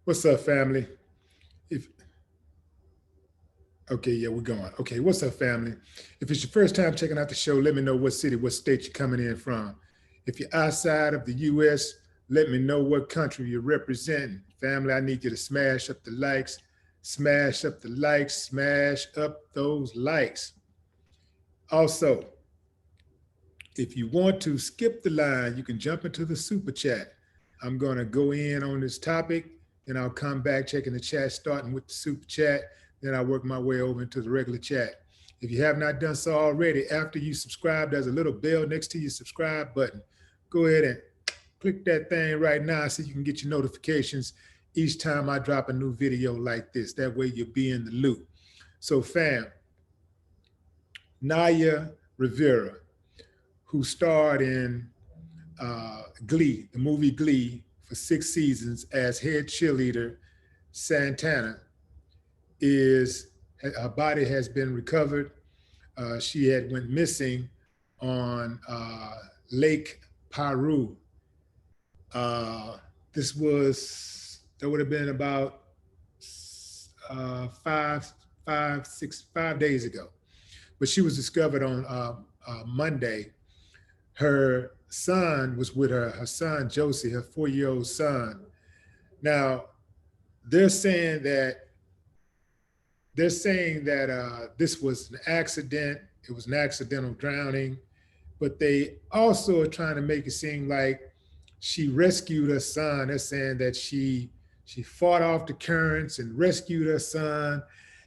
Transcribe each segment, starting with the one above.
What's up, family? If Okay, yeah, we're going. Okay, what's up, family? If it's your first time checking out the show, let me know what city, what state you're coming in from. If you're outside of the U.S., let me know what country you're representing. Family, I need you to smash up the likes, smash up the likes, smash up those likes. Also, if you want to skip the line, you can jump into the super chat. I'm going to go in on this topic, and I'll come back checking the chat, starting with the super chat. Then I'll work my way over into the regular chat. If you have not done so already, after you subscribe, there's a little bell next to your subscribe button. Go ahead and click that thing right now so you can get your notifications each time I drop a new video like this. That way you'll be in the loop. So, fam, Naya Rivera, who starred in Glee, the movie Glee, for 6 seasons as head cheerleader Santana, her body has been recovered. She had went missing on Lake Paru. That would have been about 5 days ago. But she was discovered on Monday. Her son was with her son, Josie, her 4-year-old son. Now, they're saying that this was an accident. It was an accidental drowning, but they also are trying to make it seem like she rescued her son. They're saying that she fought off the currents and rescued her son,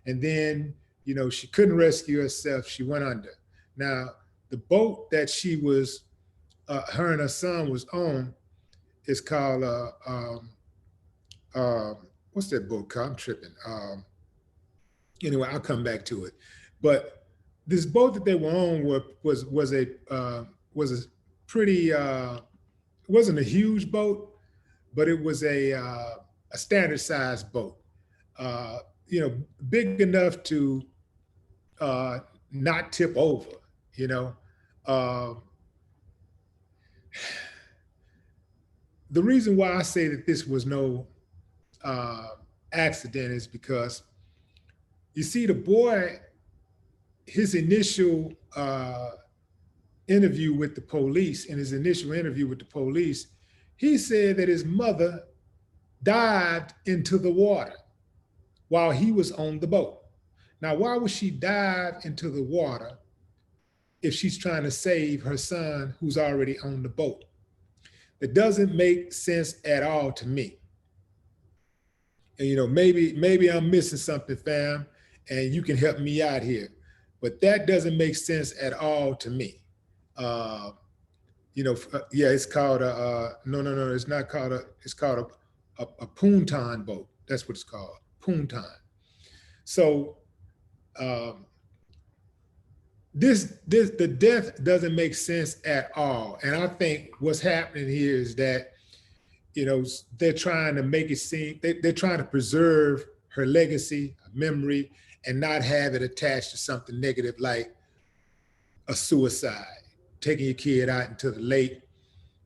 and then she couldn't rescue herself. She went under. Now, the boat that she was, her and her son was on, is called what's that boat called? I'm tripping. Anyway, I'll come back to it. But this boat that they were on was a pretty it wasn't a huge boat, but it was a standard sized boat. Big enough to not tip over. Uh, the reason why I say that this was no accident is because you see, the boy, his initial interview with the police, he said that his mother dived into the water while he was on the boat. Now, why would she dive into the water if she's trying to save her son who's already on the boat? It doesn't make sense at all to me. And maybe I'm missing something, fam, and you can help me out here. But that doesn't make sense at all to me. It's called no, it's not called it's called a puntan boat. That's what it's called, puntan. So the death doesn't make sense at all. And I think what's happening here is that they're trying to make it seem they're trying to preserve her legacy, her memory, and not have it attached to something negative like a suicide, taking your kid out into the lake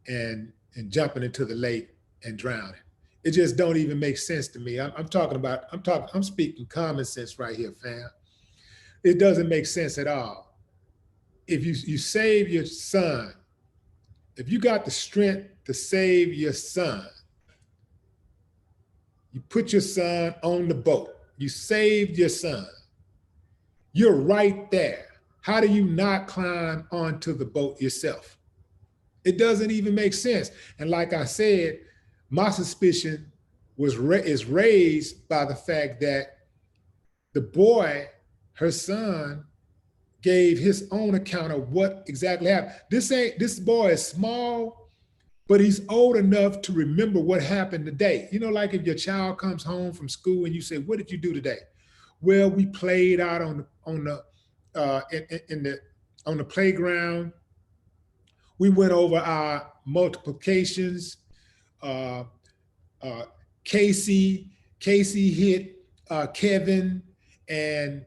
and jumping into the lake and drowning. It just don't even make sense to me. I'm speaking common sense right here, fam. It doesn't make sense at all. If you save your son, if you got the strength to save your son, you put your son on the boat, you saved your son, you're right there. How do you not climb onto the boat yourself? It doesn't even make sense. And like I said, my suspicion is raised by the fact that the boy, her son, gave his own account of what exactly happened. This boy is small, but he's old enough to remember what happened today. Like if your child comes home from school and you say, "What did you do today?" Well, we played out on the playground. We went over our multiplications. Casey hit Kevin, and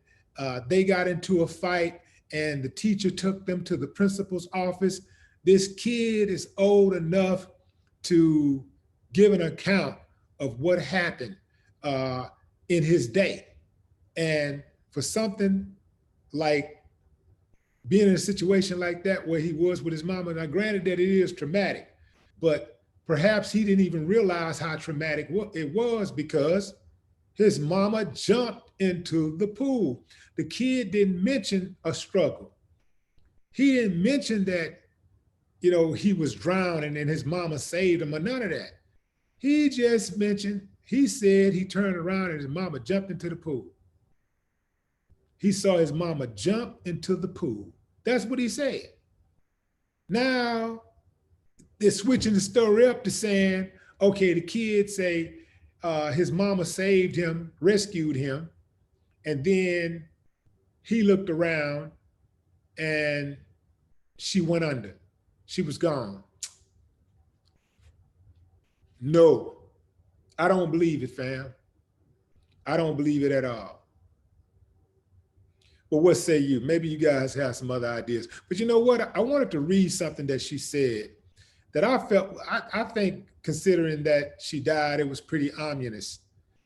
they got into a fight, and the teacher took them to the principal's office. This kid is old enough to give an account of what happened in his day. And for something like being in a situation like that where he was with his mama, now granted that it is traumatic, but perhaps he didn't even realize how traumatic it was because his mama jumped into the pool. The kid didn't mention a struggle. He didn't mention that, you know, he was drowning and his mama saved him or none of that. He just mentioned, he said he turned around and his mama jumped into the pool. He saw his mama jump into the pool. That's what he said. Now, they're switching the story up to saying, okay, the kid say his mama saved him, rescued him, and then he looked around and she went under. She was gone. No, I don't believe it, fam. I don't believe it at all. But what say you? Maybe you guys have some other ideas. But you know what? I wanted to read something that she said that I felt, I think considering that she died, it was pretty ominous.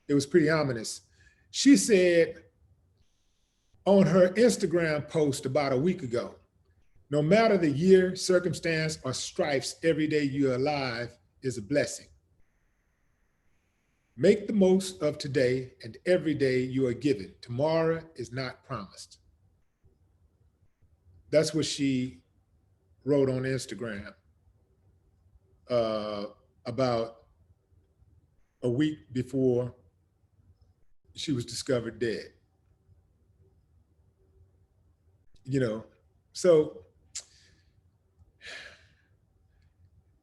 It was pretty ominous. She said on her Instagram post about a week ago, no matter the year, circumstance, or strifes, every day you're alive is a blessing. Make the most of today and every day you are given. Tomorrow is not promised. That's what she wrote on Instagram about a week before she was discovered dead. You know, so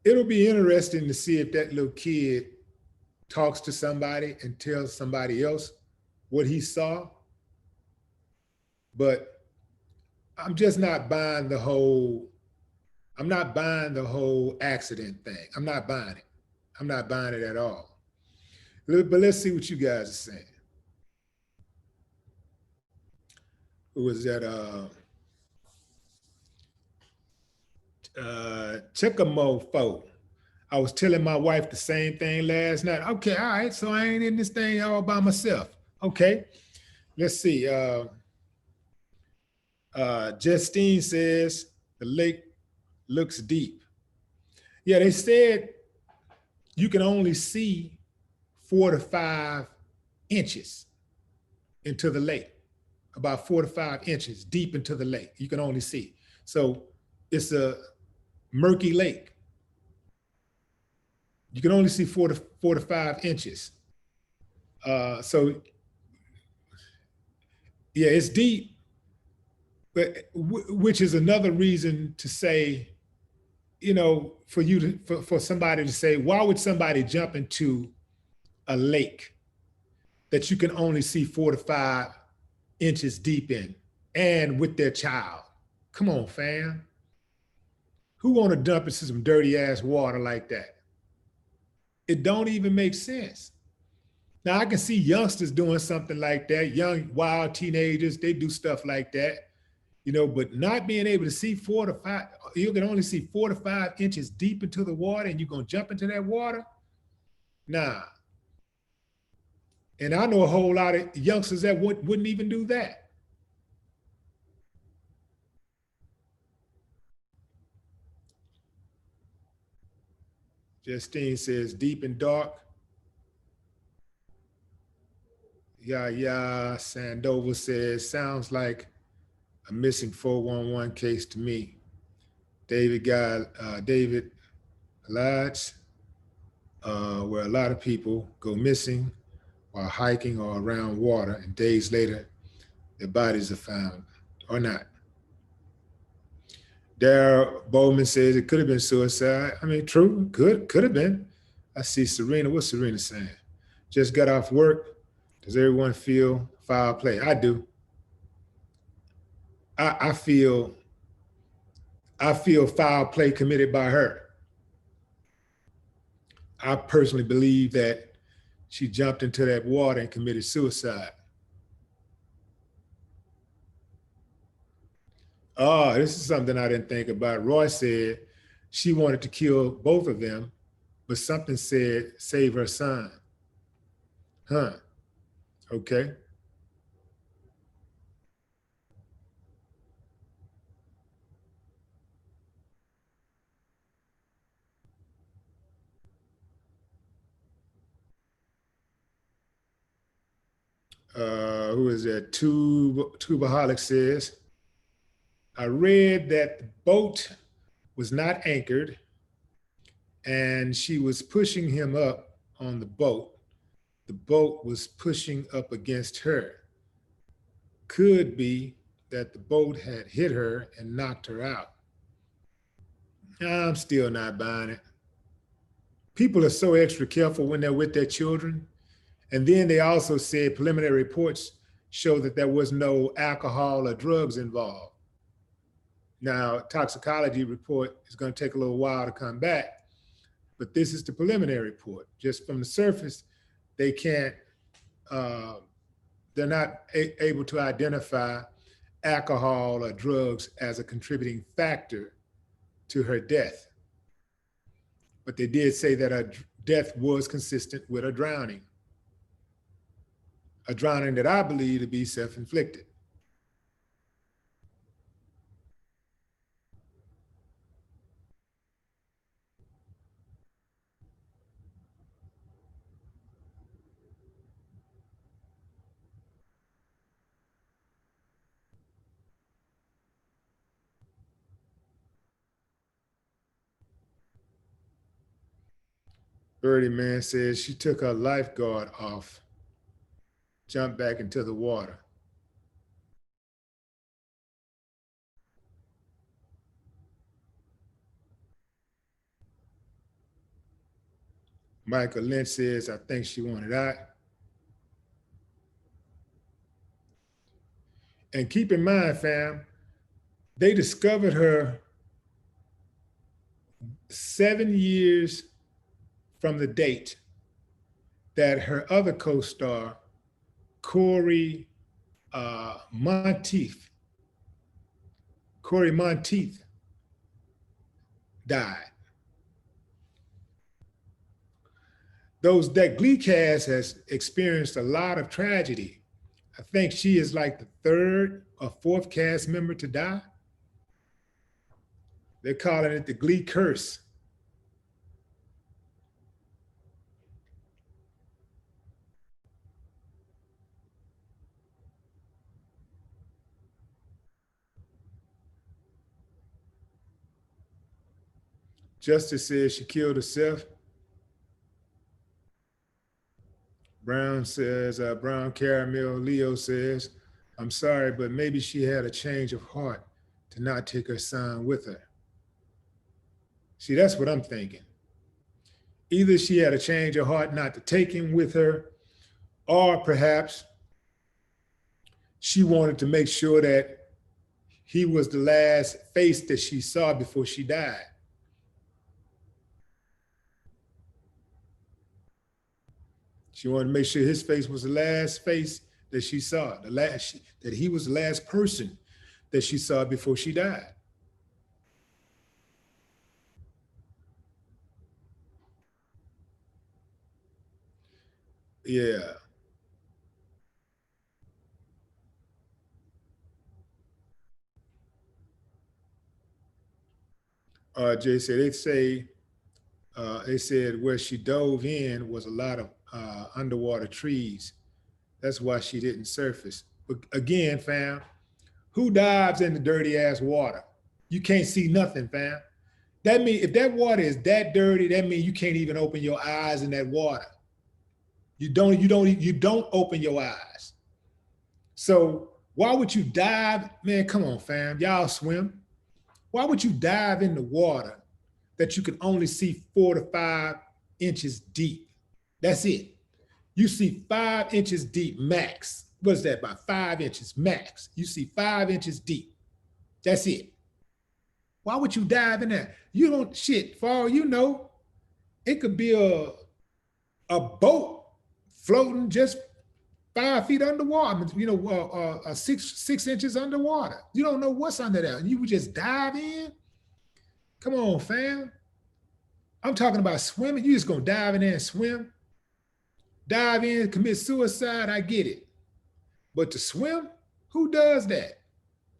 it'll be interesting to see if that little kid talks to somebody and tells somebody else what he saw. But I'm just not buying the whole, accident thing. I'm not buying it. I'm not buying it at all. But let's see what you guys are saying. Who was that? Chickamofo. I was telling my wife the same thing last night. Okay, all right, so I ain't in this thing all by myself. Okay, let's see. Justine says, the lake looks deep. Yeah, they said you can only see 4 to 5 inches into the lake, about 4 to 5 inches deep into the lake. You can only see. So it's a murky lake. You can only see 4 to 5 inches. So yeah, it's deep, but which is another reason to say, you know, for somebody to say, why would somebody jump into a lake that you can only see 4 to 5 inches deep in and with their child? Come on, fam. Who want to dump into some dirty ass water like that? It don't even make sense. Now I can see youngsters doing something like that, young, wild teenagers, they do stuff like that, you know, but not being able to see 4 to 5, you can only see 4 to 5 inches deep into the water and you're gonna jump into that water? Nah. And I know a whole lot of youngsters that wouldn't even do that. Justine says, deep and dark. Yeah. Sandoval says, sounds like a missing 411 case to me. David Lodge, where a lot of people go missing while hiking or around water, and days later, their bodies are found or not. Darryl Bowman says it could have been suicide. I mean, true, could have been. I see Serena. What's Serena saying? Just got off work. Does everyone feel foul play? I do. I feel foul play committed by her. I personally believe that she jumped into that water and committed suicide. Oh, this is something I didn't think about. Roy said she wanted to kill both of them, but something said, save her son. Huh. Okay. Who is that? Tubaholic says, I read that the boat was not anchored and she was pushing him up on the boat. The boat was pushing up against her. Could be that the boat had hit her and knocked her out. I'm still not buying it. People are so extra careful when they're with their children. And then they also said preliminary reports show that there was no alcohol or drugs involved. Now, toxicology report is going to take a little while to come back, but this is the preliminary report. Just from the surface, they can't, they're not able to identify alcohol or drugs as a contributing factor to her death. But they did say that her death was consistent with a drowning that I believe to be self-inflicted. Birdie Man says she took her lifeguard off, jumped back into the water. Michael Lynch says, I think she wanted out. And keep in mind, fam, they discovered her 7 years from the date that her other co-star, Corey Monteith, died. That Glee cast has experienced a lot of tragedy. I think she is like the third or fourth cast member to die. They're calling it the Glee curse. Justice says she killed herself. Brown says, Brown Caramel Leo says, I'm sorry, but maybe she had a change of heart to not take her son with her. See, that's what I'm thinking. Either she had a change of heart not to take him with her, or perhaps she wanted to make sure that he was the last face that she saw before she died. She wanted to make sure his face was the last face that she saw, that he was the last person that she saw before she died. Yeah. Jay said, they said where she dove in was a lot of underwater trees. That's why she didn't surface. But again, fam, who dives in the dirty ass water? You can't see nothing, fam. That means if that water is that dirty, that means you can't even open your eyes in that water. You don't open your eyes. So why would you dive? Man, come on, fam. Y'all swim. Why would you dive in the water that you can only see 4 to 5 inches deep? That's it. You see 5 inches deep max. What's that? About 5 inches max. You see 5 inches deep. That's it. Why would you dive in there? You don't, shit, for all you know, it could be a boat floating just 5 feet underwater, you know, 6 inches underwater. You don't know what's under there. You would just dive in? Come on, fam. I'm talking about swimming. You just gonna dive in there and swim? dive in, commit suicide, I get it. But to swim, who does that?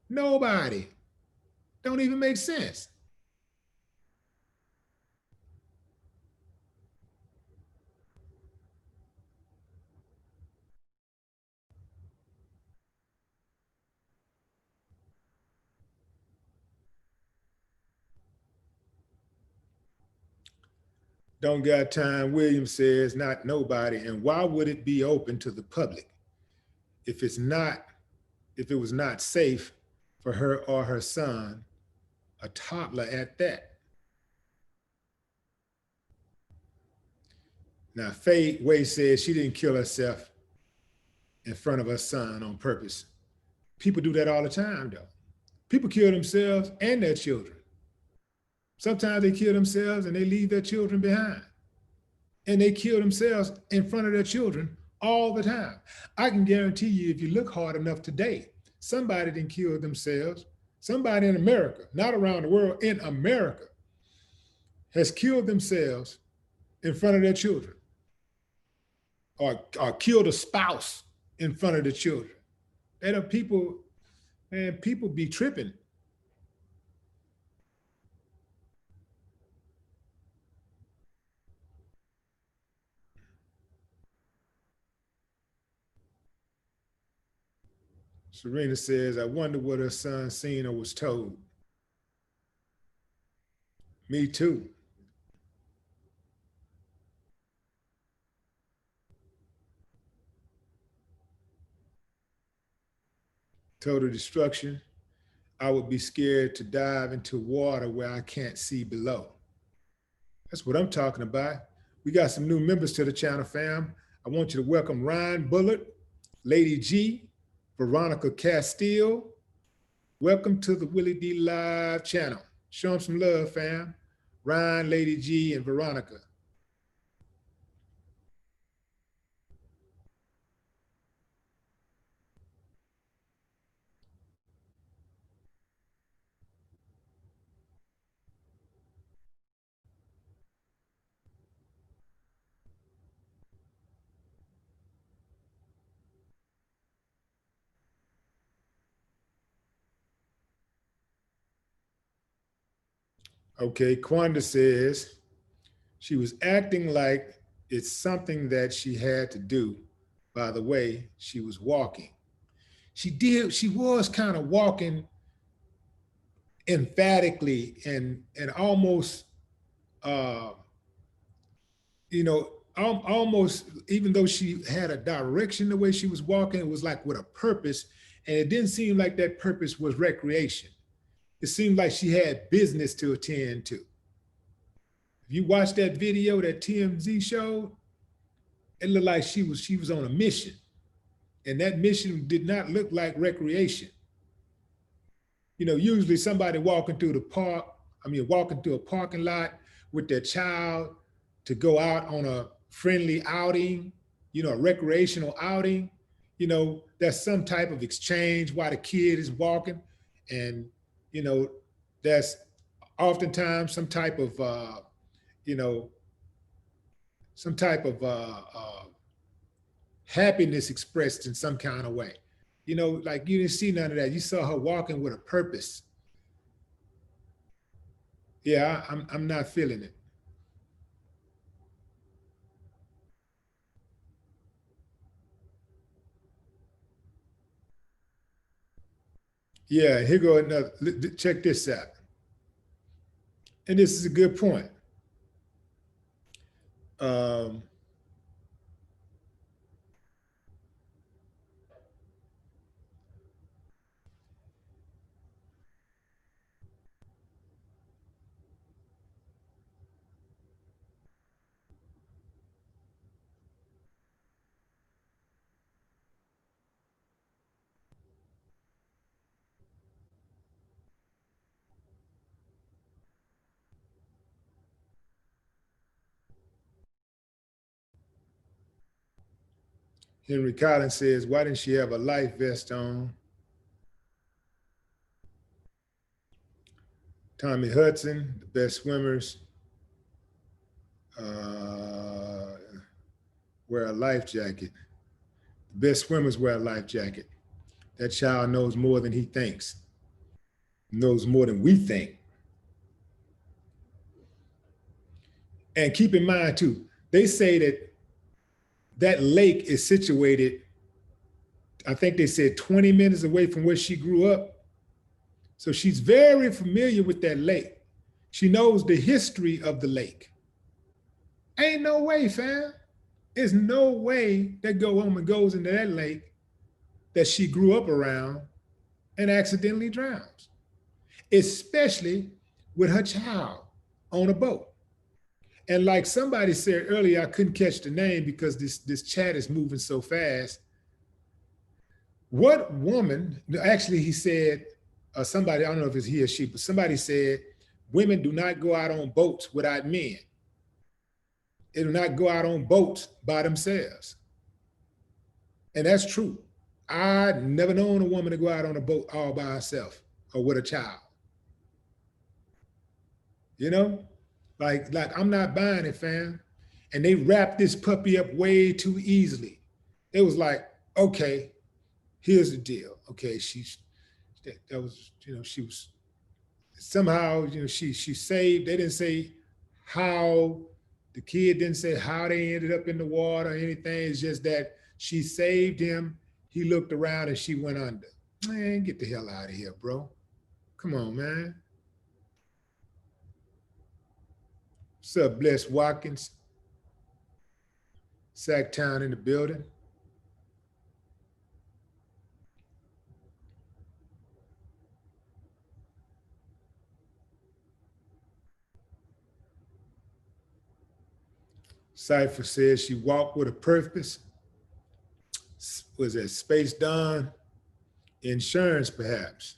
Nobody. Don't even make sense. Don't got time, Williams says, not nobody. And why would it be open to the public if it's not, if it was not safe for her or her son, a toddler at that? Now, Faye Way says she didn't kill herself in front of her son on purpose. People do that all the time, though. People kill themselves and their children. Sometimes they kill themselves and they leave their children behind. And they kill themselves in front of their children all the time. I can guarantee you, if you look hard enough today, somebody didn't kill themselves. Somebody in America, not around the world, in America, has killed themselves in front of their children, or killed a spouse in front of the children. That are people, man, people be tripping. Serena says, I wonder what her son seen or was told. Me too. Total destruction. I would be scared to dive into water where I can't see below. That's what I'm talking about. We got some new members to the channel, fam. I want you to welcome Ryan Bullard, Lady G, Veronica Castile. Welcome to the WillieDLive channel. Show them some love, fam. Ryan, Lady G, and Veronica. Okay, Quanda says she was acting like it's something that she had to do by the way she was walking. She was kind of walking emphatically and almost, uh, almost, even though she had a direction the way she was walking, it was like with a purpose. And it didn't seem like that purpose was recreation. It seemed like she had business to attend to. If you watch that video that TMZ showed, it looked like she was on a mission. And that mission did not look like recreation. Usually somebody walking through a parking lot with their child to go out on a friendly outing, a recreational outing, that's some type of exchange while the kid is walking. And, that's oftentimes some type of, you know, some type of happiness expressed in some kind of way. Like you didn't see none of that. You saw her walking with a purpose. Yeah, I'm not feeling it. Yeah, here go another. Check this out. And this is a good point. Um, Henry Collins says, why didn't she have a life vest on? Tommy Hudson, the best swimmers, wear a life jacket. The best swimmers wear a life jacket. That child knows more than he thinks, knows more than we think. And keep in mind too, they say that that lake is situated, I think they said 20 minutes away from where she grew up. So she's very familiar with that lake. She knows the history of the lake. Ain't no way, fam. There's no way that woman goes into that lake that she grew up around and accidentally drowns, especially with her child on a boat. And like somebody said earlier, I couldn't catch the name because this chat is moving so fast. What woman, actually he said, somebody, I don't know if it's he or she, but somebody said, women do not go out on boats without men. They do not go out on boats by themselves. And that's true. I've never known a woman to go out on a boat all by herself or with a child. You know, like I'm not buying it, fam. And they wrapped this puppy up way too easily. It was like, okay, here's the deal. Okay, that was, you know, she was somehow, you know, she saved. They didn't say how, the kid didn't say how they ended up in the water or anything. It's just that she saved him. He looked around and she went under. Man, get the hell out of here, bro. Come on, man. What's up, Bless Watkins? Sacktown in the building. Cypher says she walked with a purpose. Was that Space Dawn? Insurance, perhaps.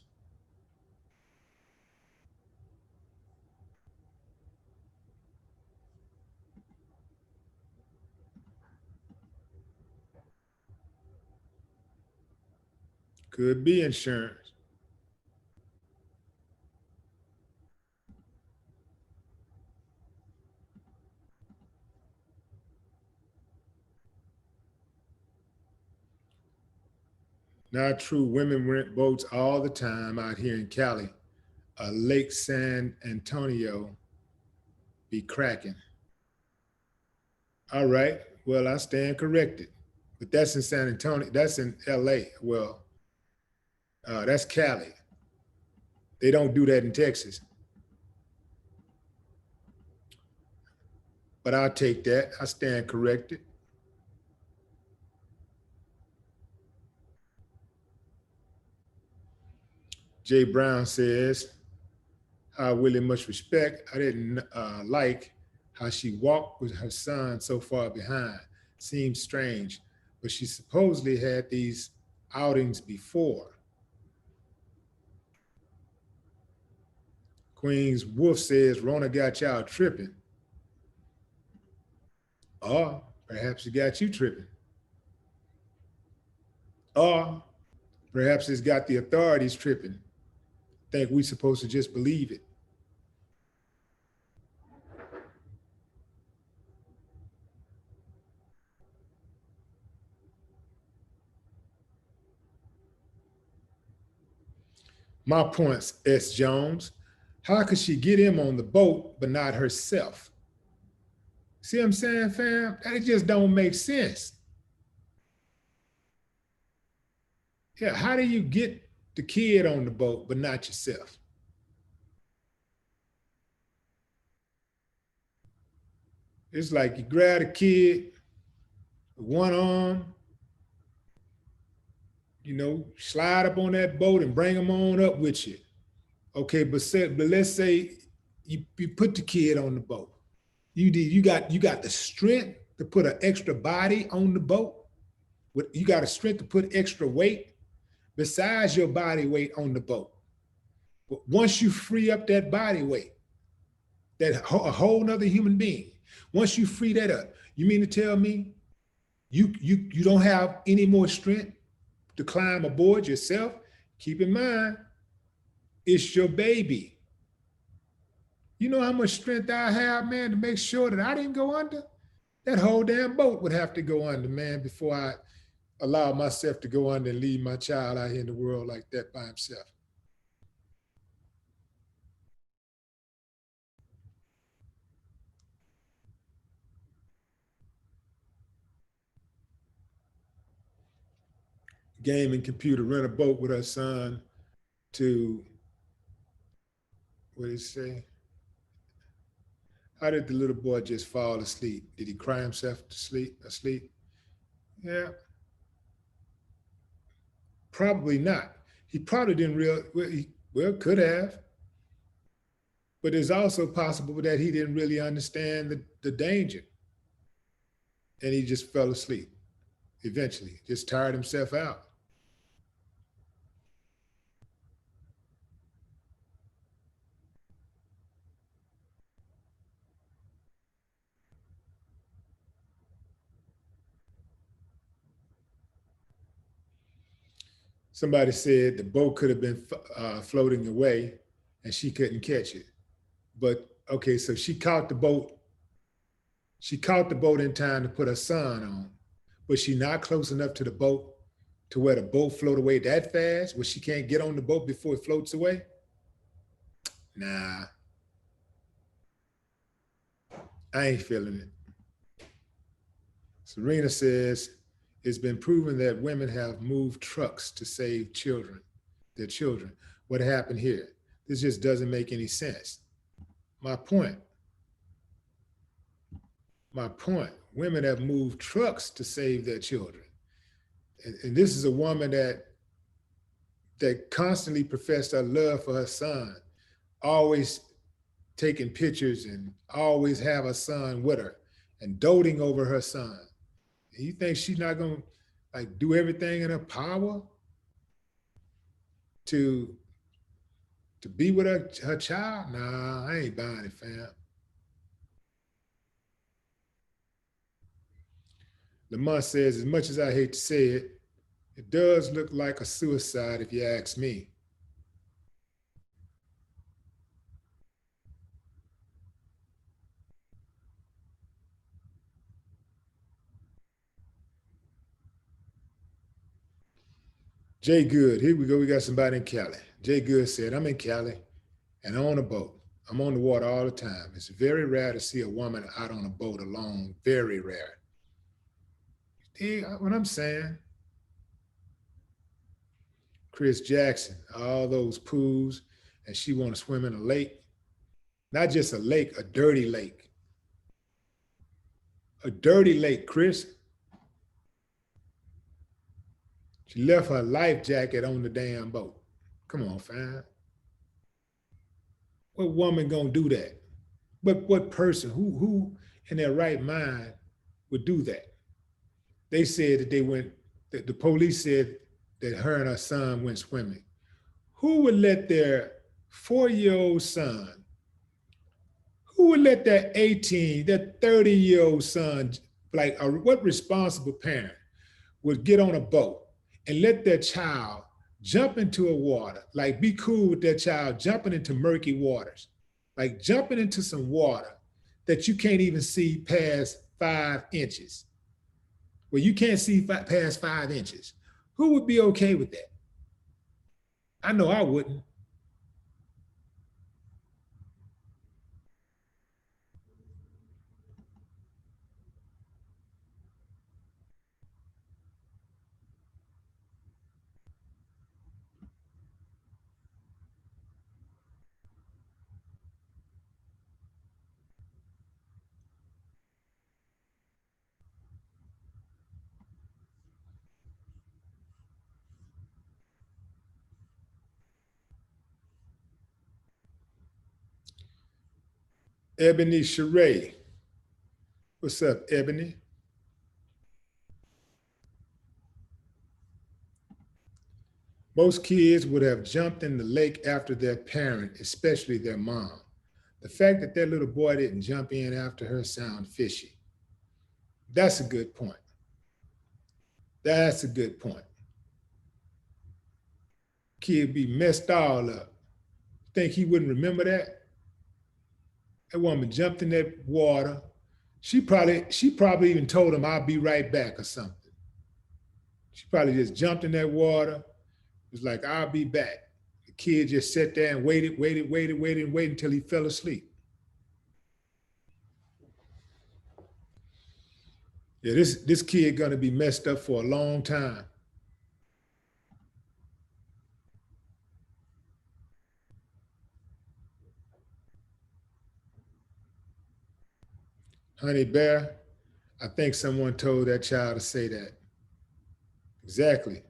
Could be insurance. Not true. Women rent boats all the time out here in Cali. Lake San Antonio be cracking. All right. Well, I stand corrected. But that's in San Antonio. That's in LA. Well, that's Cali. They don't do that in Texas. But I'll take that. I stand corrected. Jay Brown says, hi, Willie, much respect. I didn't like how she walked with her son so far behind. Seems strange, but she supposedly had these outings before. Queen's Wolf says, Rona got y'all tripping. Or perhaps it got you tripping. Or perhaps it's got the authorities tripping. Think we're supposed to just believe it. My points, S. Jones. How could she get him on the boat, but not herself? See what I'm saying, fam? That just don't make sense. Yeah, how do you get the kid on the boat, but not yourself? It's like you grab a kid with one arm, you know, slide up on that boat and bring them on up with you. Okay, but let's say you put the kid on the boat. You got the strength to put an extra body on the boat. You got a strength to put extra weight besides your body weight on the boat. But once you free up that body weight, that a whole nother human being, once you free that up, you mean to tell me you don't have any more strength to climb aboard yourself? Keep in mind, it's your baby. You know how much strength I have, man, to make sure that I didn't go under? that whole damn boat would have to go under, man, before I allow myself to go under and leave my child out here in the world like that by himself. Gaming computer, rent a boat with her son to, what did he say? How did the little boy just fall asleep? Did he cry himself to sleep, asleep? Yeah, probably not. He probably didn't well, could have, but it's also possible that he didn't really understand the danger and he just fell asleep eventually, just tired himself out. Somebody said the boat could have been floating away and she couldn't catch it. But okay, so she caught the boat. She caught the boat in time to put her son on. Was she not close enough to the boat to where the boat float away that fast? Where she can't get on the boat before it floats away? Nah, I ain't feeling it. Serena says, it's been proven that women have moved trucks to save their children. What happened here? This just doesn't make any sense. My point, women have moved trucks to save their children. And this is a woman that constantly professed her love for her son, always taking pictures and always have her son with her and doting over her son. And you think she's not gonna like do everything in her power to be with her child? Nah, I ain't buying it, fam. Lamont says, as much as I hate to say it, it does look like a suicide if you ask me. Jay Good, here we go. We got somebody in Cali. Jay Good said, I'm in Cali and on a boat. I'm on the water all the time. It's very rare to see a woman out on a boat alone. Very rare. See what I'm saying? Chris Jackson, all those pools, and she want to swim in a lake. Not just a lake, a dirty lake. A dirty lake, Chris. She left her life jacket on the damn boat. Come on, fam. What woman gonna do that? But what person, who in their right mind would do that? They said that the police said that her and her son went swimming. Who would let their 4-year-old son, who would let that 30-year-old son, like what responsible parent would get on a boat and let their child jump into a water, like be cool with their child jumping into murky waters, like jumping into some water that you can't even see past 5 inches, where you can't see past 5 inches. Who would be okay with that? I know I wouldn't. Ebony Sheree. What's up, Ebony? Most kids would have jumped in the lake after their parent, especially their mom. The fact that that little boy didn't jump in after her sounds fishy. That's a good point. That's a good point. Kid be messed all up. Think he wouldn't remember that? That woman jumped in that water. She probably even told him, "I'll be right back" or something. She probably just jumped in that water. It was like, "I'll be back." The kid just sat there and waited until he fell asleep. Yeah, this kid gonna be messed up for a long time. Honey Bear, I think someone told that child to say that. Exactly.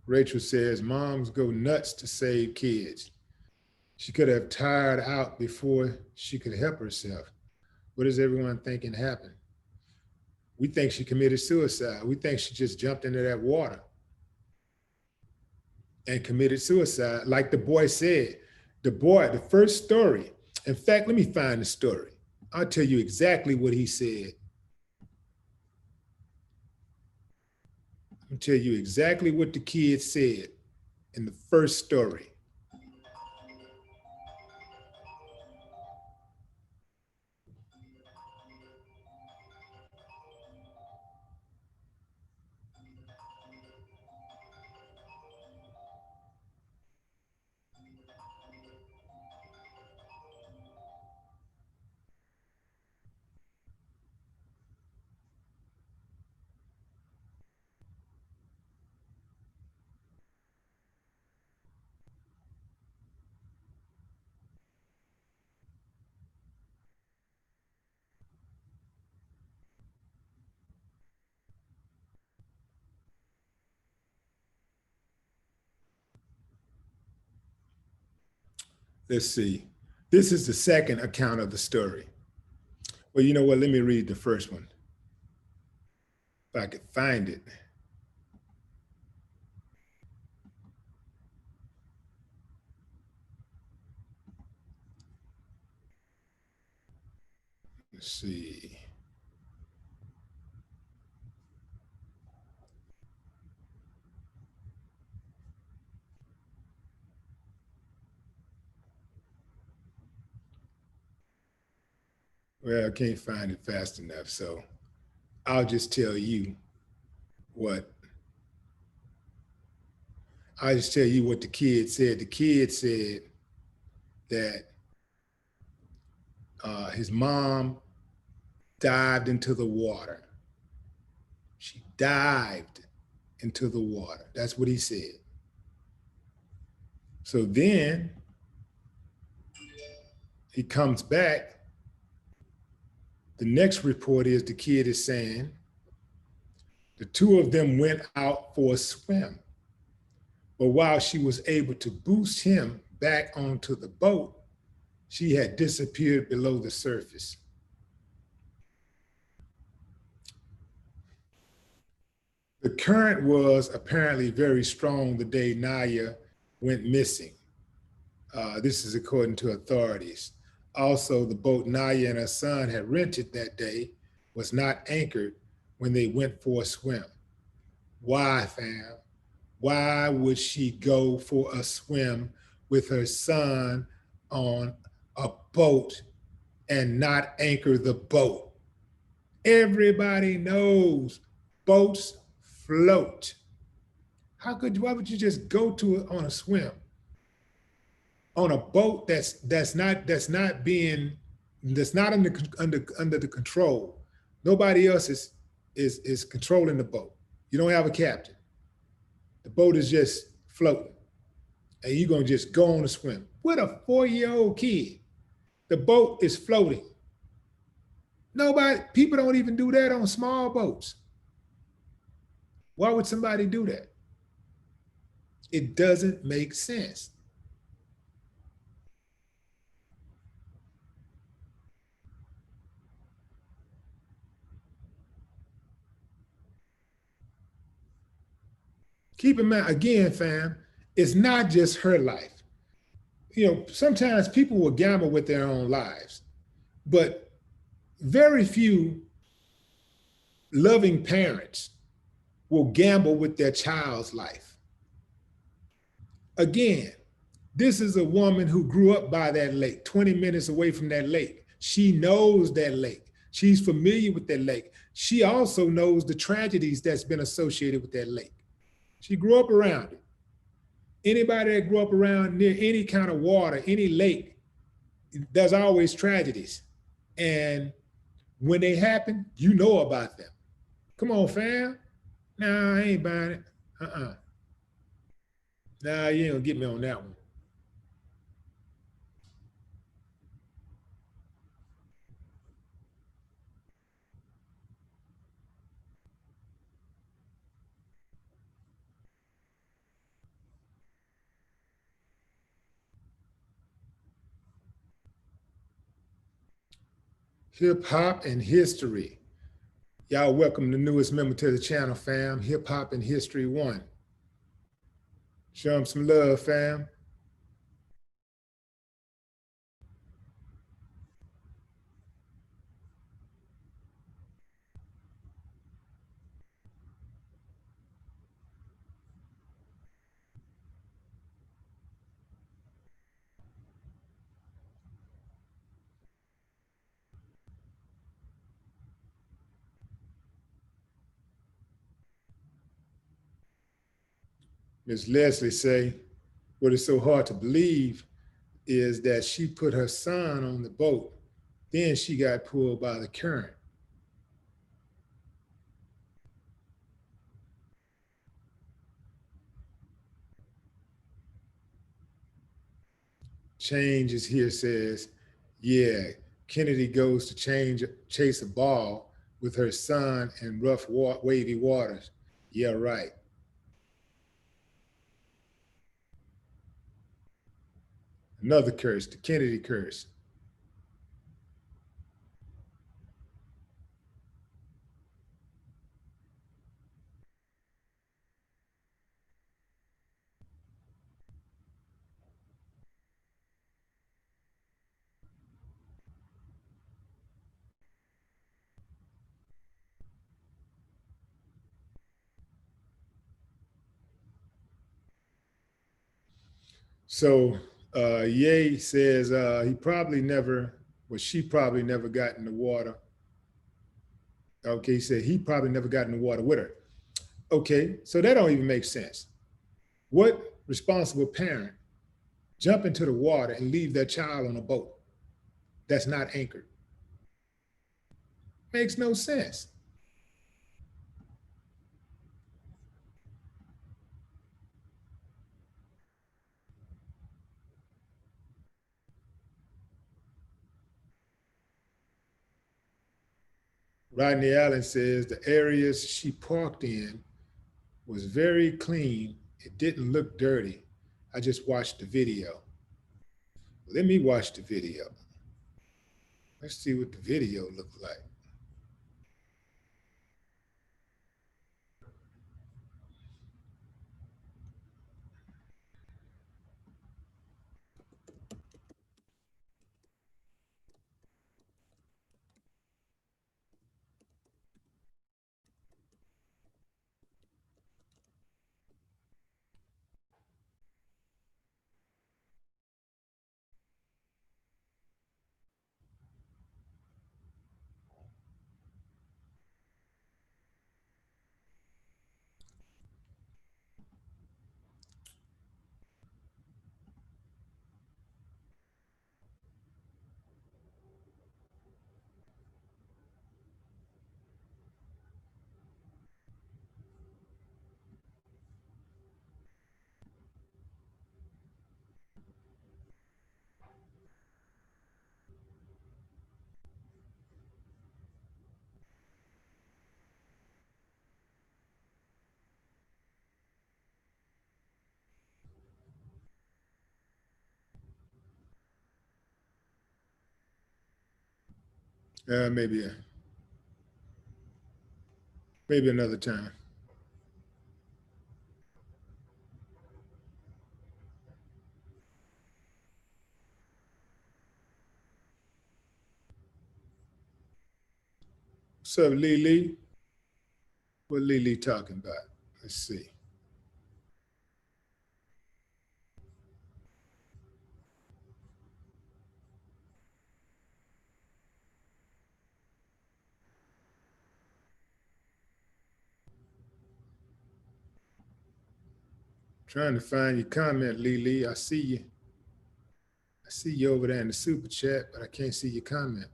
Rachel says, moms go nuts to save kids. She could have tired out before she could help herself. What does everyone thinking happened? We think she committed suicide. We think she just jumped into that water and committed suicide. Like the boy said, the first story. In fact, let me find the story. I'll tell you exactly what he said. I'll tell you exactly what the kid said in the first story. Let's see. This is the second account of the story. Well, you know what? Let me read the first one. If I could find it. Let's see. Well, I can't find it fast enough, so I'll just tell you what the kid said. The kid said that his mom dived into the water. She dived into the water. That's what he said. So then he comes back. The next report is the kid is saying the two of them went out for a swim. But while she was able to boost him back onto the boat, she had disappeared below the surface. The current was apparently very strong the day NAYA went missing. This is according to authorities. Also, the boat NAYA and her son had rented that day was not anchored when they went for a swim. Why, fam? Why would she go for a swim with her son on a boat and not anchor the boat? Everybody knows boats float. Why would you just go to it on a swim? On a boat that's not under the control. Nobody else is controlling the boat. You don't have a captain. The boat is just floating, and you're gonna just go on a swim with a 4-year-old kid. The boat is floating. People don't even do that on small boats. Why would somebody do that? It doesn't make sense. Keep in mind, again, fam, it's not just her life. You know, sometimes people will gamble with their own lives, but very few loving parents will gamble with their child's life. Again, this is a woman who grew up by that lake, 20 minutes away from that lake. She knows that lake. She's familiar with that lake. She also knows the tragedies that's been associated with that lake. She grew up around it. Anybody that grew up around near any kind of water, any lake, there's always tragedies. And when they happen, you know about them. Come on, fam. Nah, I ain't buying it. Nah, you ain't gonna get me on that one. Hip hop and history. Y'all welcome the newest member to the channel, fam. Hip hop and history 1. Show them some love, fam. Miss Leslie say, what is so hard to believe is that she put her son on the boat. Then she got pulled by the current. Change is here says, yeah, Kennedy goes to chase a ball with her son in rough, wavy waters. Yeah, right. Another curse, the Kennedy curse. So Ye says he probably never, well, she probably never got in the water. Okay, he said he probably never got in the water with her. Okay, so that don't even make sense. What responsible parent jump into the water and leave their child on a boat that's not anchored? Makes no sense. Rodney Allen says the areas she parked in was very clean. It didn't look dirty. I just watched the video. Let me watch the video. Let's see what the video looked like. Maybe another time. What's up, Lee Lee? What Lee talking about? Let's see. Trying to find your comment, Lee. I see you. I see you over there in the super chat, but I can't see your comment.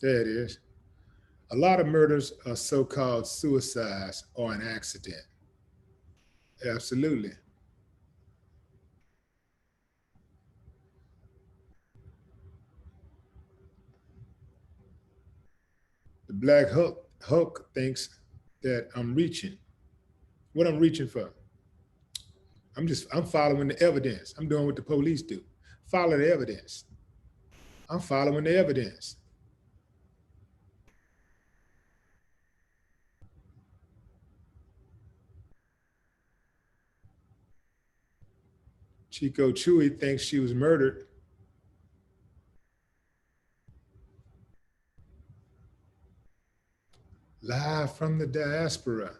There it is. A lot of murders are so-called suicides or an accident. Absolutely. The Black Hulk thinks that I'm reaching. What I'm reaching for? I'm following the evidence. I'm doing what the police do. Follow the evidence. I'm following the evidence. Chico Chewy thinks she was murdered. Live from the diaspora.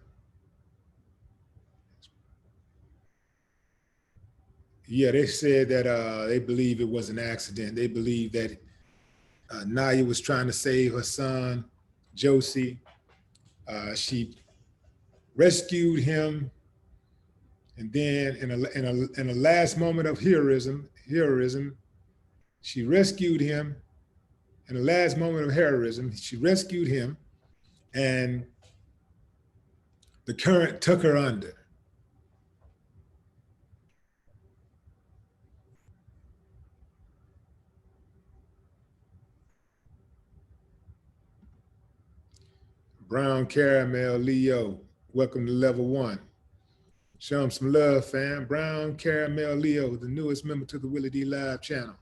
Yeah, they said that they believe it was an accident. They believe that Naya was trying to save her son, Josie. She rescued him, and then in a last moment of heroism, she rescued him. In the last moment of heroism, she rescued him, and the current took her under. Brown Caramel Leo, welcome to level 1. Show him some love, fam. Brown Caramel Leo, the newest member to the WillieDLive channel.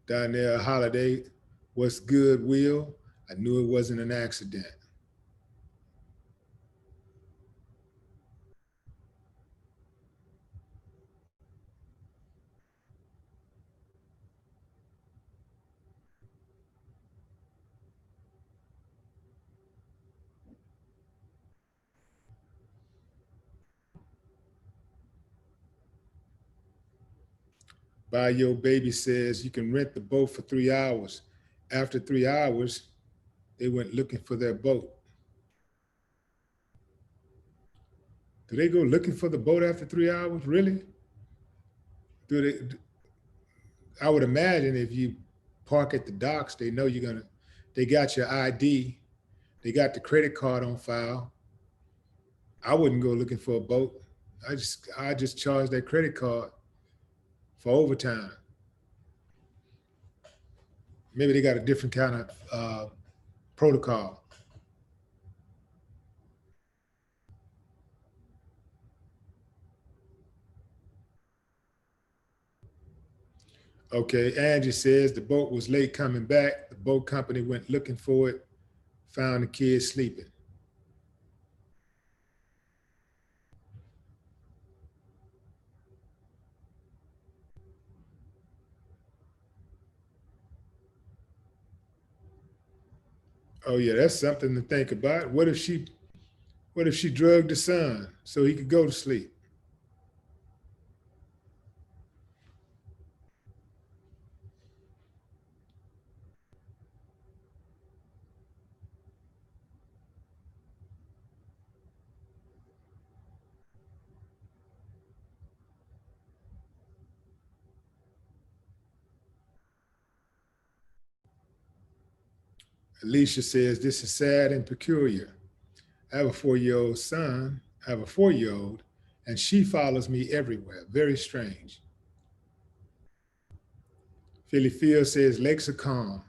Donnell Holiday, what's good, Will? I knew it wasn't an accident. Buy Your Baby says you can rent the boat for 3 hours. After 3 hours, they went looking for their boat. Do they go looking for the boat after 3 hours? Really? Do they? I would imagine if you park at the docks, they know they got your ID, they got the credit card on file. I wouldn't go looking for a boat. I just charge that credit card for overtime. Maybe they got a different kind of protocol. Okay, Angie says the boat was late coming back. The boat company went looking for it, found the kids sleeping. Oh yeah, that's something to think about. What if she drugged the son so he could go to sleep? Alicia says this is sad and peculiar. I have a 4-year-old son. I have a 4-year-old, and she follows me everywhere. Very strange. Philly Phil says lakes are calm.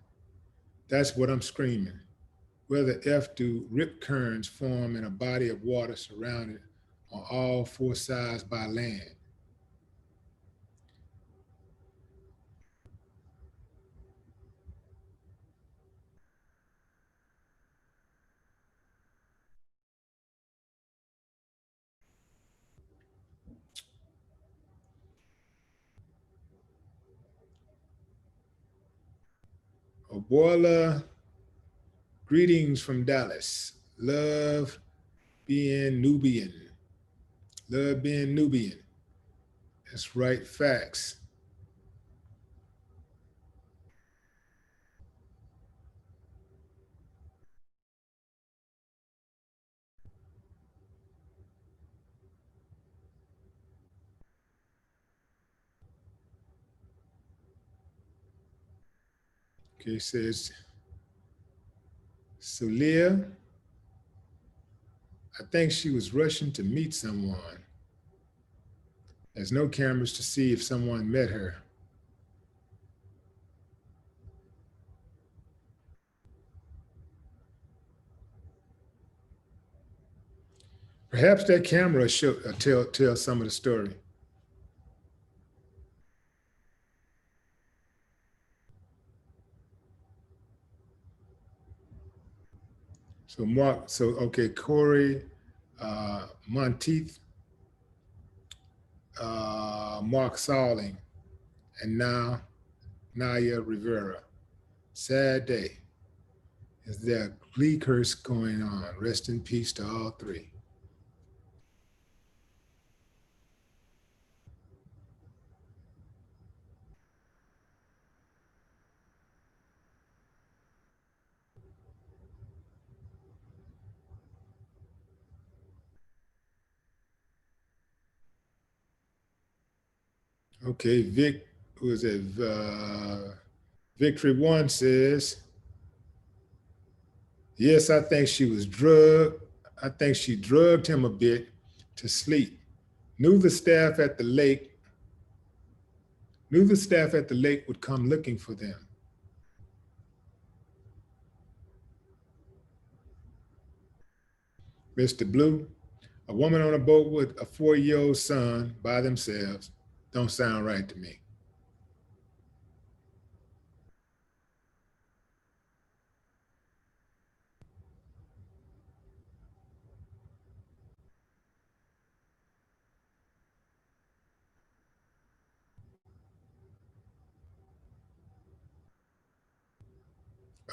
That's what I'm screaming. Where the F do rip currents form in a body of water surrounded on all 4 sides by land? Abuela, greetings from Dallas. Love being Nubian. Love being Nubian. That's right, facts. Okay, says, Celia, I think she was rushing to meet someone. There's no cameras to see if someone met her. Perhaps that camera should tell some of the story. So okay, Corey Monteith, Mark Salling, and now NAYA Rivera. Sad day. Is there a Glee curse going on? Rest in peace to all three. Okay, Vic, who is it? Victory One says, yes, I think she was drugged. I think she drugged him a bit to sleep. Knew the staff at the lake would come looking for them. Mr. Blue, a woman on a boat with a 4-year-old son by themselves don't sound right to me.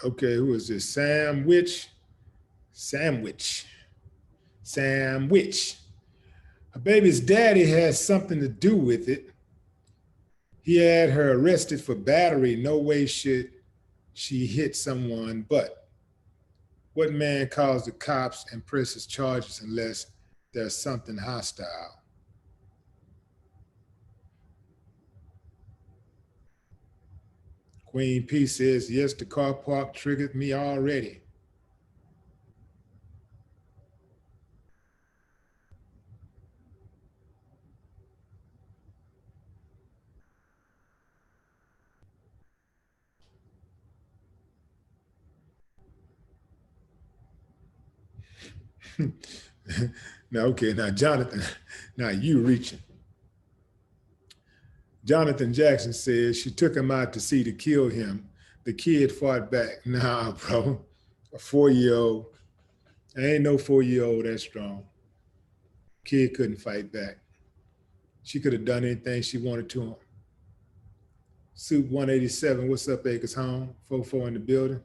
Okay, who is this? Sandwich. Her baby's daddy has something to do with it. He had her arrested for battery. No way should she hit someone, but what man calls the cops and presses charges unless there's something hostile? Queen P says, yes, the car park triggered me already. Now, Jonathan, now you reaching. Jonathan Jackson says she took him out to sea to kill him. The kid fought back. Nah, bro, a 4-year-old. Ain't no 4-year-old that strong. Kid couldn't fight back. She could have done anything she wanted to him. Soup 187, what's up, Acres Home? 44 in the building.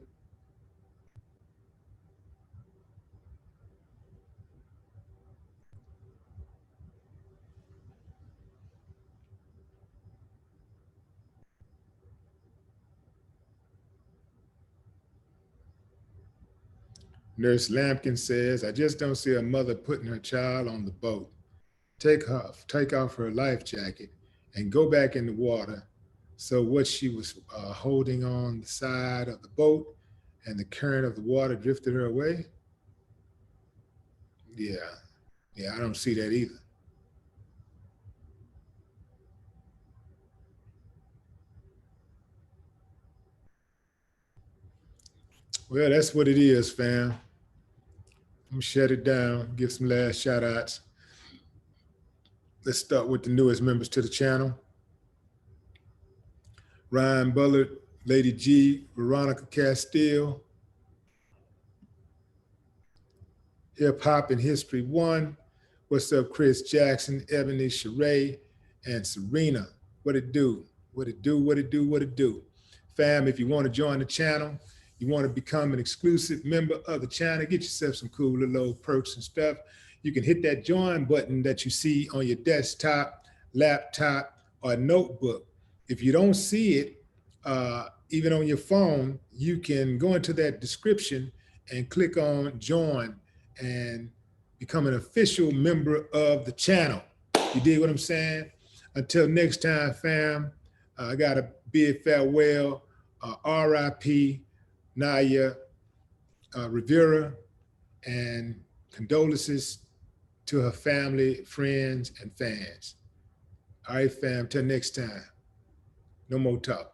Nurse Lampkin says, I just don't see a mother putting her child on the boat. Take off her life jacket and go back in the water. So what, she was holding on the side of the boat and the current of the water drifted her away? Yeah, I don't see that either. Well, that's what it is, fam. I'm gonna shut it down, give some last shout outs. Let's start with the newest members to the channel. Ryan Bullard, Lady G, Veronica Castile, Hip Hop and History 1. What's up, Chris Jackson, Ebony Sheree, and Serena? What it do? What it do? Fam, if you want to join the channel, you want to become an exclusive member of the channel, get yourself some cool little old perks and stuff. You can hit that join button that you see on your desktop, laptop, or notebook. If you don't see it, even on your phone, you can go into that description and click on join and become an official member of the channel. You dig what I'm saying? Until next time, fam, I got to bid farewell. RIP NAYA Rivera, and condolences to her family, friends, and fans. All right, fam, till next time. No more talk.